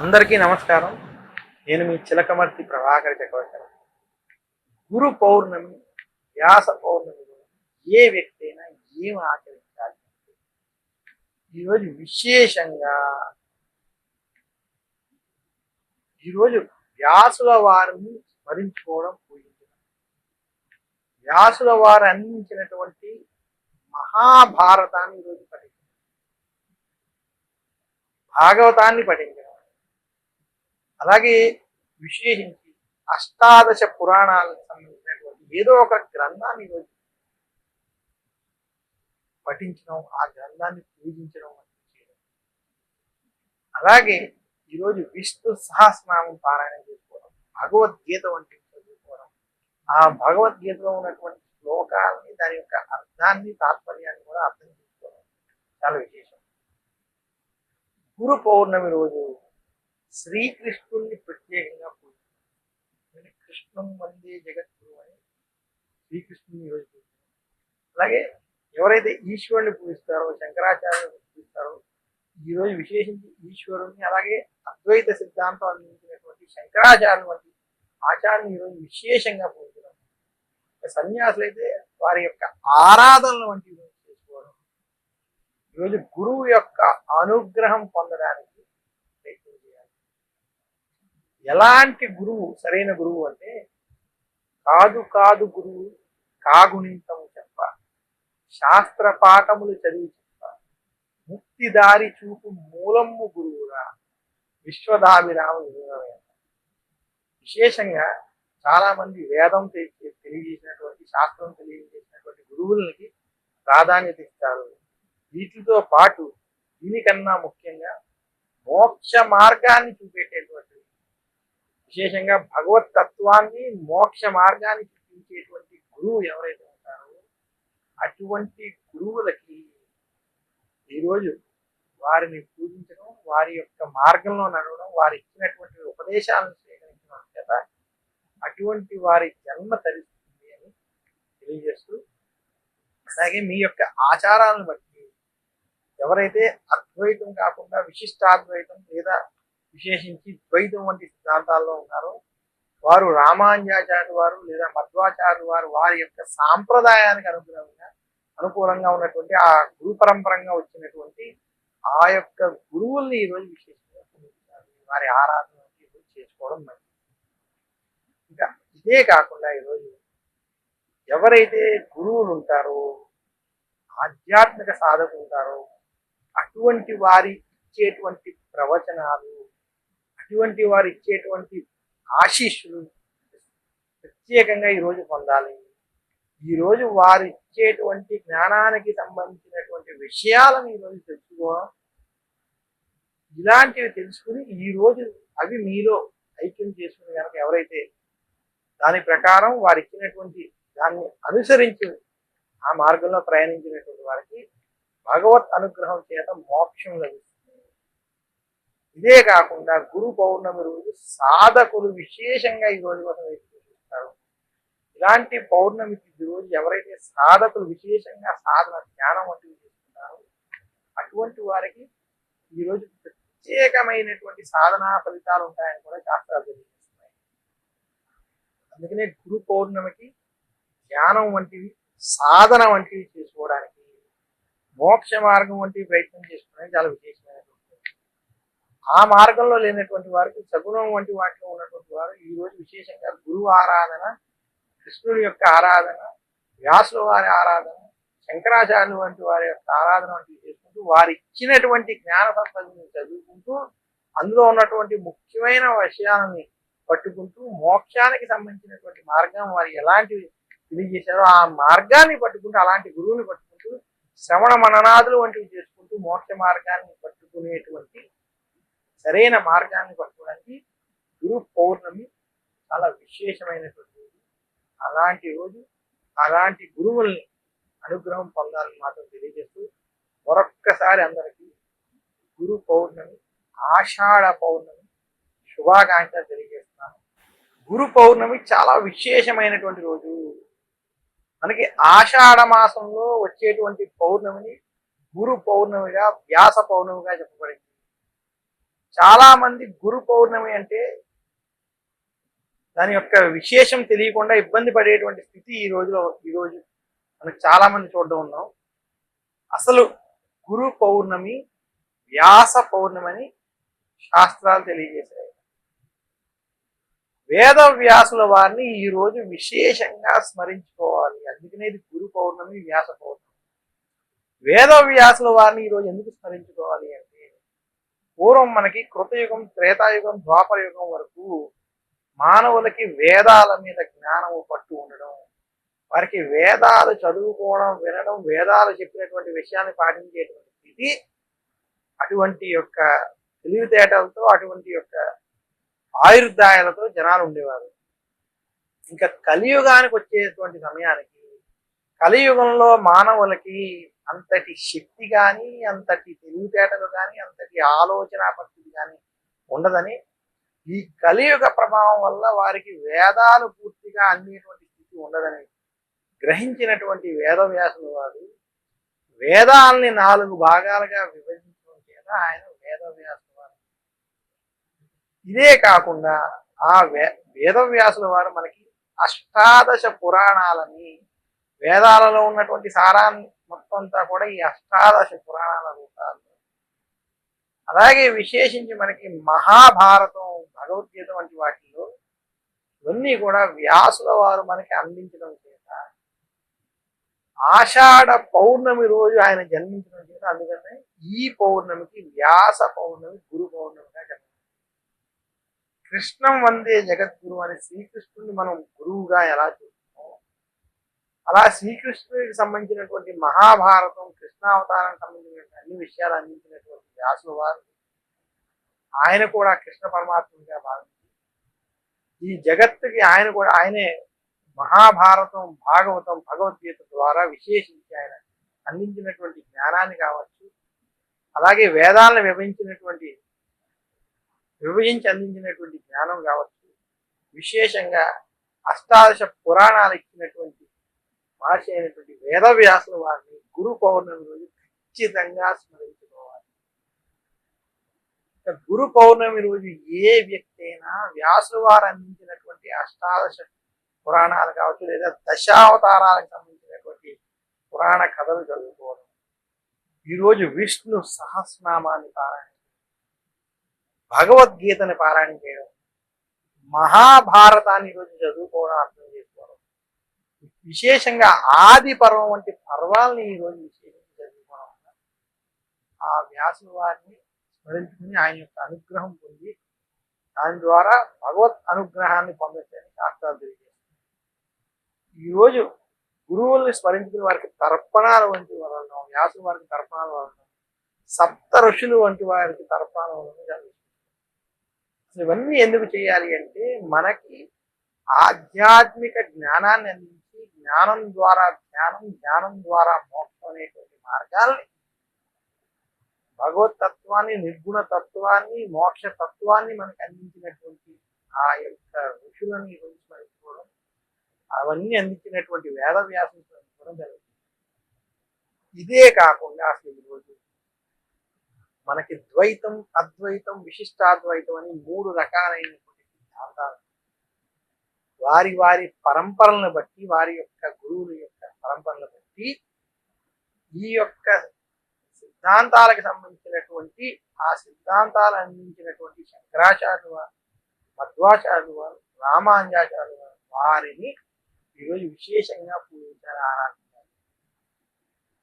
అందరికీ నమస్కారం. నేను మీ చిలకమర్తి ప్రభాకర్ చక్రవర్తి. గురు పౌర్ణమి, వ్యాస పౌర్ణమి ఏ వ్యక్తి అయినా ఏం ఆచరించాలి? ఈరోజు విశేషంగా ఈరోజు వ్యాసుల వారిని స్మరించుకోవడం పూజించడం. వ్యాసుల వారు అందించినటువంటి మహాభారతాన్ని ఈరోజు పఠించడం, భాగవతాన్ని పఠించడం, అలాగే విశేషించి అష్టాదశ పురాణాలకు సంబంధించినటువంటి ఏదో ఒక గ్రంథాన్ని ఈరోజు పఠించడం, ఆ గ్రంథాన్ని పూజించడం చేయడం. అలాగే ఈరోజు విష్ణు సహస్రనామం పారాయణం చేసుకోవడం, భగవద్గీత వంటి చదువుకోవడం, ఆ భగవద్గీతలో ఉన్నటువంటి శ్లోకాలని దాని యొక్క అర్థాన్ని తాత్పర్యాన్ని కూడా అర్థం చేసుకోవడం చాలా విశేషం. గురు పౌర్ణమి రోజు శ్రీకృష్ణుడిని ప్రత్యేకంగా పూజిస్తారు. కృష్ణం వందే జగద్గురు అని శ్రీకృష్ణుని ఈరోజు పూజిస్తారు. అలాగే ఎవరైతే ఈశ్వరుని పూజిస్తారో, శంకరాచార్యుని పూజిస్తారో, ఈరోజు విశేషించి ఈశ్వరుని అలాగే అద్వైత సిద్ధాంతం అందించినటువంటి శంకరాచార్యులు వంటి ఆచార్యుని ఈరోజు విశేషంగా పూజించడం. సన్యాసులు అయితే వారి యొక్క ఆరాధనలు వంటివి చేసుకోవడం. ఈరోజు గురువు యొక్క అనుగ్రహం పొందడానికి ప్రయత్నం చేయాలి. ఎలాంటి గురువు సరైన గురువు అంటే, కాదు గురువు కాగుణింతము చెప్ప, శాస్త్ర పాఠములు చదివి చెప్ప, ముక్తిదారి చూపు మూలమ్ము గురువురా విశ్వదాభిరామ విజయనగరం. విశేషంగా చాలా మంది వేదం తెలియజేసినటువంటి, శాస్త్రం తెలియజేసినటువంటి గురువులకి ప్రాధాన్యత ఇస్తారు. వీటితో పాటు దీనికన్నా ముఖ్యంగా మోక్ష మార్గాన్ని చూపేటటువంటి, విశేషంగా భగవత్ తత్వాన్ని మోక్ష మార్గాన్ని చూపించేటువంటి గురువు ఎవరైతే ఉంటారో అటువంటి గురువులకి ఈరోజు వారిని పూజించడం, వారి యొక్క మార్గంలో నడవడం, వారి ఇచ్చినటువంటి ఉపదేశాలను స్వీకరించడం చేత అటువంటి వారి జన్మ తరిస్తుంది అని తెలియజేస్తూ, అలాగే మీ యొక్క ఆచారాలను బట్టి ఎవరైతే అద్వైతం కాకుండా విశిష్టాద్వైతం లేదా విశేషించి ద్వైతం వంటి సిద్ధాంతాల్లో ఉన్నారో వారు రామానుజాచార్యులు వారు లేదా మధ్వాచార్యులు వారు వారి యొక్క సాంప్రదాయానికి అనుకూలంగా ఉన్నటువంటి ఆ గురు పరంపరంగా వచ్చినటువంటి ఆ యొక్క గురువుల్ని ఈరోజు విశేషంగా పూజించాలి. వారి ఆరాధన ఈరోజు చేసుకోవడం మంచిది. ఇంకా ఇదే కాకుండా ఈరోజు ఎవరైతే గురువులు ఉంటారో, ఆధ్యాత్మిక సాధకులు ఉంటారో అటువంటి వారి ఇచ్చేటువంటి ప్రవచనాలు, అటువంటి వారు ఇచ్చేటువంటి ఆశీస్సులు ప్రత్యేకంగా ఈరోజు పొందాలి. ఈరోజు వారు ఇచ్చేటువంటి జ్ఞానానికి సంబంధించినటువంటి విషయాలను ఈరోజు తెలుసుకోవడం, ఇలాంటివి తెలుసుకుని ఈరోజు అవి మీలో ఐక్యం చేసుకుని కనుక ఎవరైతే దాని ప్రకారం వారు ఇచ్చినటువంటి దాన్ని అనుసరించి ఆ మార్గంలో ప్రయాణించినటువంటి వారికి భగవత్ అనుగ్రహం చేత మోక్షం లభిస్తుంది. ఇదే కాకుండా గురు పౌర్ణమి రోజు సాధకులు విశేషంగా ఈ రోజు కోసం చూస్తారు. ఇలాంటి పౌర్ణమి రోజు ఎవరైతే సాధకులు విశేషంగా సాధన ధ్యానం వంటివి చేస్తున్నారో అటువంటి వారికి ఈరోజు ప్రత్యేకమైనటువంటి సాధనా ఫలితాలు ఉంటాయని కూడా శాస్త్రాలు తెలియజేస్తున్నాయి. అందుకనే గురు పౌర్ణమికి ధ్యానం వంటివి, సాధన వంటివి చేసుకోవడానికి, మోక్ష మార్గం వంటి ప్రయత్నం చేసుకోవడానికి చాలా విశేషమైనటువంటి, ఆ మార్గంలో లేనటువంటి వారికి సగుణం వంటి వాటిలో ఉన్నటువంటి వారు ఈరోజు విశేషంగా గురువు ఆరాధన, కృష్ణుడి యొక్క ఆరాధన, వ్యాసుల వారి ఆరాధన, శంకరాచార్యులు వంటి వారి యొక్క ఆరాధన వంటివి చేసుకుంటూ వారు ఇచ్చినటువంటి జ్ఞాన సంపదని చదువుకుంటూ అందులో ఉన్నటువంటి ముఖ్యమైన విషయాలని పట్టుకుంటూ మోక్షానికి సంబంధించినటువంటి మార్గం వారు ఎలాంటివి తెలియజేశారో ఆ మార్గాన్ని పట్టుకుంటూ, అలాంటి గురువుని పట్టుకుంటూ శ్రవణ మననాదులు వంటివి చేసుకుంటూ మోక్ష మార్గాన్ని పట్టుకునేటువంటి సరైన మార్గాన్ని పట్టుకోవడానికి గురు పౌర్ణమి చాలా విశేషమైనటువంటి రోజు. అలాంటి రోజు అలాంటి గురువుల్ని అనుగ్రహం పొందాలని మాత్రం తెలియజేస్తూ మరొక్కసారి అందరికీ గురు పౌర్ణమి, ఆషాఢ పౌర్ణమి శుభాకాంక్షలు తెలియజేస్తున్నాను. గురు పౌర్ణమి చాలా విశేషమైనటువంటి రోజు. మనకి ఆషాఢ మాసంలో వచ్చేటువంటి పౌర్ణమిని గురు పౌర్ణమిగా, వ్యాస పౌర్ణమిగా చెప్పబడింది. చాలా మంది గురు పౌర్ణమి అంటే దాని యొక్క విశేషం తెలియకుండా ఇబ్బంది పడేటువంటి స్థితి ఈ రోజు మనకు చాలా మంది చూడడం ఉన్నాం. అసలు గురు పౌర్ణమి వ్యాస పౌర్ణమి అని శాస్త్రాలు తెలియజేశాయి. వేద వ్యాసుల వారిని ఈ రోజు విశేషంగా స్మరించుకోవాలి. అందుకనే ఇది గురు పౌర్ణమి వ్యాస పౌర్ణమి. వేద వ్యాసుల వారిని ఈరోజు ఎందుకు స్మరించుకోవాలి అంటే, పూర్వం మనకి కృతయుగం, త్రేతాయుగం, ద్వాపర యుగం వరకు మానవులకి వేదాల మీద జ్ఞానము పట్టు ఉండడం, వారికి వేదాలు చదువుకోవడం, వినడం, వేదాలు చెప్పినటువంటి విషయాన్ని పాటించేటువంటి స్థితి, అటువంటి యొక్క తెలివితేటలతో, అటువంటి యొక్క ఆయుర్దాయాలతో జనాలు ఉండేవారు. ఇంకా కలియుగానికి వచ్చేటువంటి సమయానికి, కలియుగంలో మానవులకి అంతటి శక్తి కానీ, అంతటి తెలివితేటలు కానీ, అంతటి ఆలోచన పరిస్థితి కానీ ఉండదని, ఈ కలియుగ ప్రభావం వల్ల వారికి వేదాలు పూర్తిగా అందేటువంటి స్థితి ఉండదని గ్రహించినటువంటి వేదవ్యాసుల వారు వేదాలని 4 భాగాలుగా విభజించడం చేత ఆయన వేదవ్యాసుల వారు. ఇదే కాకుండా ఆ వేదవ్యాసుల వారు మనకి అష్టాదశ పురాణాలని, వేదాలలో ఉన్నటువంటి సారాన్ని మొత్తం అంతా కూడా ఈ అష్టాదశ పురాణాల రూపాలు, అలాగే విశేషించి మనకి మహాభారతం, భగవద్గీత వంటి వాటిల్లో ఇవన్నీ కూడా వ్యాసుల వారు మనకి అందించడం చేత, ఆషాఢ పౌర్ణమి రోజు ఆయన జన్మించడం చేత, అందుకనే ఈ పౌర్ణమికి వ్యాస పౌర్ణమి, గురు పౌర్ణమిగా చెప్పారు. కృష్ణం వందే జగద్గురు అని శ్రీకృష్ణుడిని మనం గురువుగా ఎలా చూస్తున్నాం, అలా శ్రీకృష్ణుడికి సంబంధించినటువంటి మహాభారతం, కృష్ణావతారానికి సంబంధించిన అన్ని విషయాలు అందించినటువంటి వ్యాసుల వారు ఆయన కూడా కృష్ణ పరమాత్మగా భావించి ఈ జగత్తుకి ఆయనే మహాభారతం, భాగవతం, భగవద్గీత ద్వారా విశేషించి ఆయన అందించినటువంటి జ్ఞానాన్ని కావచ్చు, అలాగే వేదాలను విభజించి అందించినటువంటి జ్ఞానం కావచ్చు, విశేషంగా అష్టాదశ పురాణాలు ఇచ్చినటువంటి మహర్షి అయినటువంటి వేదవ్యాసుల వారిని గురు పౌర్ణమి రోజు ఖచ్చితంగా స్మరించుకోవాలి. గురు పౌర్ణమి రోజు ఏ వ్యక్తి అయినా వ్యాసుల వారు అందించినటువంటి అష్టాదశ పురాణాలు కావచ్చు, లేదా దశావతారాలకు సంబంధించినటువంటి పురాణ కథలు చదువుకోవడం, ఈరోజు విష్ణు సహస్రనామాన్ని పారాయణ, భగవద్గీతని పారాయణ చేయడం, మహాభారతాన్ని ఈరోజు చదువుకోవడం, అర్థం చేసుకోవడం, విశేషంగా ఆది పర్వం వంటి పర్వాలని ఈరోజు విశేషంగా చదువుకోవడం వల్ల ఆ వ్యాసుల వారిని స్మరించుకుని ఆయన యొక్క అనుగ్రహం పొంది దాని ద్వారా భగవత్ అనుగ్రహాన్ని పొందొచ్చని శాస్త్రాలు తెలియజేస్తుంది. ఈరోజు గురువుల్ని స్మరించుకుని వారికి తర్పణాలు వంటి వలన, వ్యాసుల వారికి తర్పణాలు వలన, సప్త ఋషులు వంటి వారికి తర్పణాలు వలన జరుగుతుంది. అసలు ఇవన్నీ ఎందుకు చేయాలి అంటే, మనకి ఆధ్యాత్మిక జ్ఞానాన్ని అందించి, జ్ఞానం ద్వారా ధ్యానం, ధ్యానం ద్వారా మోక్షం అనేటువంటి మార్గాల్ని, భగవతత్వాన్ని, నిర్గుణ తత్వాన్ని, మోక్ష తత్వాన్ని మనకు అందించినటువంటి ఆ యొక్క ఋషులని స్మరించుకోవడం, అవన్నీ అందించినటువంటి వేదవ్యాసుని స్మరించుకోవడం జరుగుతుంది. ఇదే కాకుండా అసలు ఈరోజు మనకి ద్వైతం, అద్వైతం, విశిష్టాద్వైతం అని 3 రకాలైనటువంటి సిద్ధాంతాలు వారి వారి పరంపరలను బట్టి, వారి యొక్క గురువుల యొక్క పరంపరలను బట్టి ఈ యొక్క సిద్ధాంతాలకు సంబంధించినటువంటి ఆ సిద్ధాంతాలు అందించినటువంటి శంకరాచార్యులు వారు, మధ్వాచార్యులు వారు, రామానుజాచార్యులు వారు, వారిని ఈరోజు విశేషంగా పూజించాలి, ఆరాధించాలి.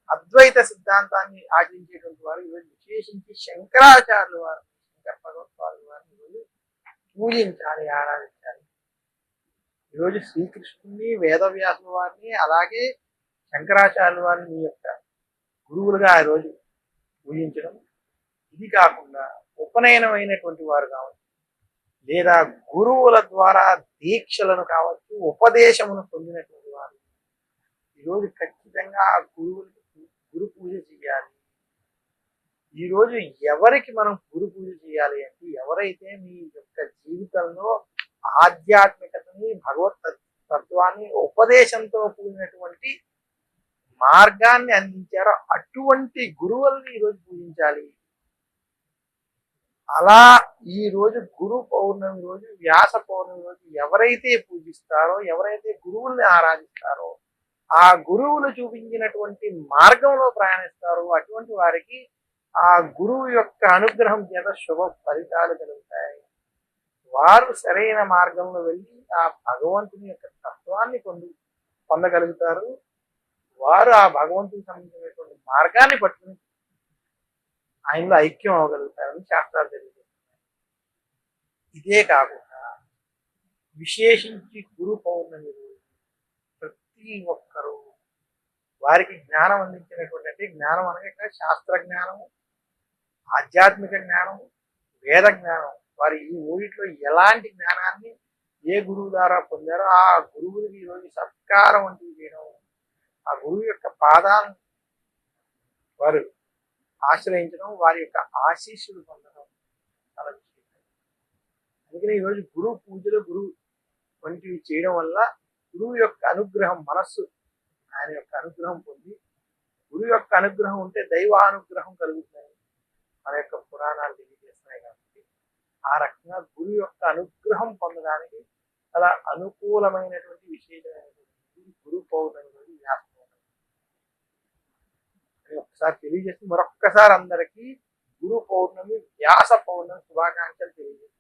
అద్వైత సిద్ధాంతాన్ని ఆచరించేటువంటి వారు ఈరోజు విశేషించి శంకరాచార్యులు వారు, శంకర భగవత్పాదుల వారిని ఈరోజు పూజించాలి, ఆరాధించాలి. ఈరోజు శ్రీకృష్ణుని, వేదవ్యాసుల వారిని, అలాగే శంకరాచార్యుల వారిని మీ యొక్క గురువులుగా ఆ రోజు పూజించడం. ఇది కాకుండా ఉపనయనమైనటువంటి వారు కావచ్చు, లేదా గురువుల ద్వారా దీక్షలను కావచ్చు, ఉపదేశమును పొందినటువంటి వారు ఈరోజు ఖచ్చితంగా ఆ గురువులకి గురు పూజ చేయాలి. ఈరోజు ఎవరికి మనం గురు పూజ చేయాలి అంటే, ఎవరైతే మీ యొక్క జీవితంలో ఆధ్యాత్మికతని, భగవత్ తత్వాన్ని ఉపదేశంతో కూడినటువంటి మార్గాన్ని అందించారో అటువంటి గురువుల్ని ఈరోజు పూజించాలి. అలా ఈ రోజు గురు పౌర్ణమి రోజు, వ్యాస పౌర్ణమి రోజు ఎవరైతే పూజిస్తారో, ఎవరైతే గురువుల్ని ఆరాధిస్తారో, ఆ గురువులు చూపించినటువంటి మార్గంలో ప్రయాణిస్తారో అటువంటి వారికి ఆ గురువు యొక్క అనుగ్రహం చేత శుభ ఫలితాలు కలుగుతాయి. వారు సరైన మార్గంలో వెళ్ళి ఆ భగవంతుని యొక్క తత్వాన్ని పొందగలుగుతారు. వారు ఆ భగవంతునికి సంబంధించినటువంటి మార్గాన్ని పట్టుకుని ఆయనలో ఐక్యం అవ్వగలుగుతారని శాస్త్రాలు తెలియజేస్తున్నాయి. ఇదే కాకుండా విశేషించి గురు పౌర్ణమి రోజు ప్రతి ఒక్కరూ వారికి జ్ఞానం అందించినటువంటి, అంటే జ్ఞానం అనగా శాస్త్ర జ్ఞానము, ఆధ్యాత్మిక జ్ఞానం, వేద జ్ఞానం, వారి ఈ మూడిట్లో ఎలాంటి జ్ఞానాన్ని ఏ గురువు ద్వారా పొందారో ఆ గురువుకి ఈరోజు సత్కారం వంటివి చేయడం, ఆ గురువు యొక్క పాదాలను వారు ఆశ్రయించడం, వారి యొక్క ఆశీస్సులు పొందడం చాలా విశేషం. అందుకని ఈరోజు గురువు పూజలు, గురువు వంటివి చేయడం వల్ల గురువు యొక్క అనుగ్రహం, మనస్సు ఆయన యొక్క అనుగ్రహం పొంది, గురువు యొక్క అనుగ్రహం ఉంటే దైవానుగ్రహం కలుగుతుంది మన యొక్క పురాణాలు తెలియజేస్తున్నాయి. కాబట్టి ఆ రకంగా గురువు యొక్క అనుగ్రహం పొందడానికి చాలా అనుకూలమైనటువంటి విశేషమైనటువంటి గురు పౌర్ణమి రోజు, వ్యాస పౌర్ణమి అని ఒకసారి తెలియజేసి మరొక్కసారి అందరికీ గురు పౌర్ణమి, వ్యాస పౌర్ణమి శుభాకాంక్షలు తెలియజేస్తాను.